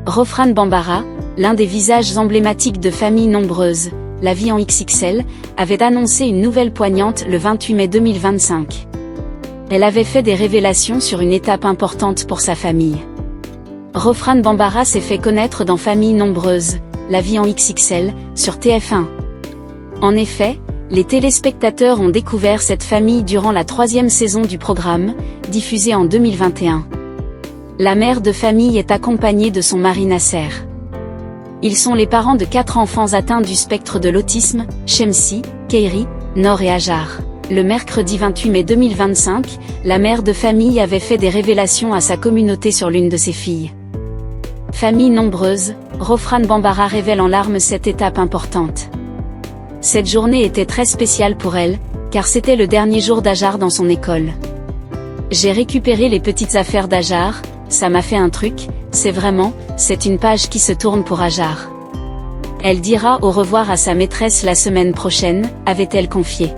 Rofran Bambara, l'un des visages emblématiques de familles nombreuses, La vie en XXL, avait annoncé une nouvelle poignante le 28 mai 2025. Elle avait fait des révélations sur une étape importante pour sa famille. Rofran Bambara s'est fait connaître dans Familles nombreuses, La vie en XXL, sur TF1. En effet, les téléspectateurs ont découvert cette famille durant la 3e saison du programme, diffusée en 2021. La mère de famille est accompagnée de son mari Nasser. Ils sont les parents de 4 enfants atteints du spectre de l'autisme, Shemsi, Keiri, Noor et Hajar. Le mercredi 28 mai 2025, la mère de famille avait fait des révélations à sa communauté sur l'une de ses filles. Famille nombreuse, Rofran Bambara révèle en larmes cette étape importante. Cette journée était très spéciale pour elle, car c'était le dernier jour d'Hajar dans son école. J'ai récupéré les petites affaires d'Hajar, ça m'a fait un truc, c'est une page qui se tourne pour Hajar. Elle dira au revoir à sa maîtresse la semaine prochaine, avait-elle confié.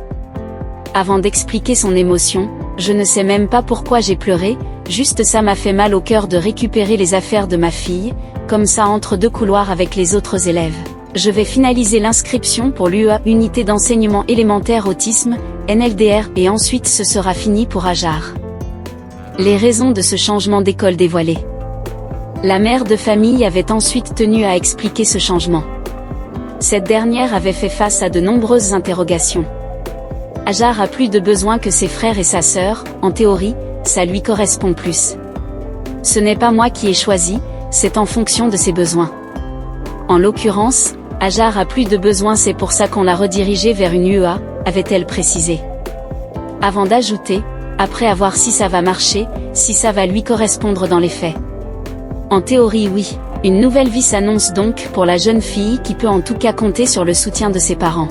Avant d'expliquer son émotion, je ne sais même pas pourquoi j'ai pleuré, juste ça m'a fait mal au cœur de récupérer les affaires de ma fille, comme ça entre 2 couloirs avec les autres élèves. Je vais finaliser l'inscription pour l'UEA, Unité d'enseignement élémentaire autisme, NLDR, et ensuite ce sera fini pour Hajar. Les raisons de ce changement d'école dévoilées. La mère de famille avait ensuite tenu à expliquer ce changement. Cette dernière avait fait face à de nombreuses interrogations. Hajar a plus de besoins que ses frères et sa sœur, en théorie, ça lui correspond plus. Ce n'est pas moi qui ai choisi, c'est en fonction de ses besoins. En l'occurrence, Hajar a plus de besoins, c'est pour ça qu'on l'a redirigée vers une UEA, avait-elle précisé. Avant d'ajouter, après avoir si ça va marcher, si ça va lui correspondre dans les faits. En théorie oui, une nouvelle vie s'annonce donc pour la jeune fille qui peut en tout cas compter sur le soutien de ses parents.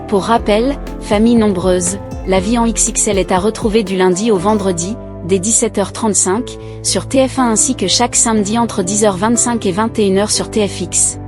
Pour rappel, Famille nombreuse, La vie en XXL est à retrouver du lundi au vendredi, dès 17h35, sur TF1 ainsi que chaque samedi entre 10h25 et 21h sur TFX.